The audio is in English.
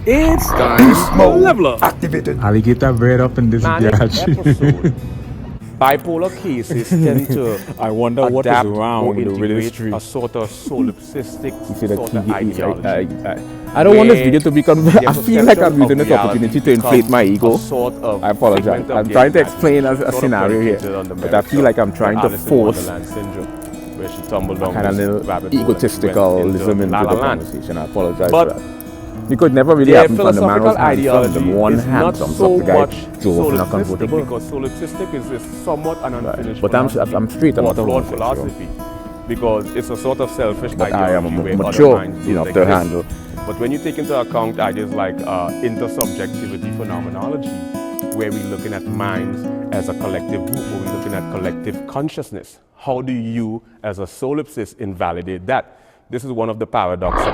It's time to level up. Activated. Alligator bread up in this Manic garage. episode. Bipolar cases tend to I wonder what is adapt wrong or with the integrate registry. a sort of solipsistic See that sort of he- ideology. I don't want this where video to become. their I feel like I'm perception using of this opportunity to reality inflate my becomes ego. a sort of I apologize. segment of I'm their trying to imagination, explain a sort of scenario here, predicated on the but I merits feel like I'm of trying to Alice in force Wonderland syndrome, where she tumbled down kind of this little rabbit hole and went egotisticalism into La La the Land. conversation. I apologize But for that. Because never really their happened from the man was philosophical handsome. ideology The one is not handsome, so the guy much drove in a solipsistic, convertible. because solipsistic is somewhat an unfinished But I'm straight or about the flawed homosexual. philosophy, because it's a sort of selfish But I am ideology where other mature minds don't enough to exist. handle. But when you take into account ideas like intersubjectivity phenomenology, where we're looking at minds as a collective group, or we're looking at collective consciousness, how do you, as a solipsist, invalidate that? This is one of the paradoxes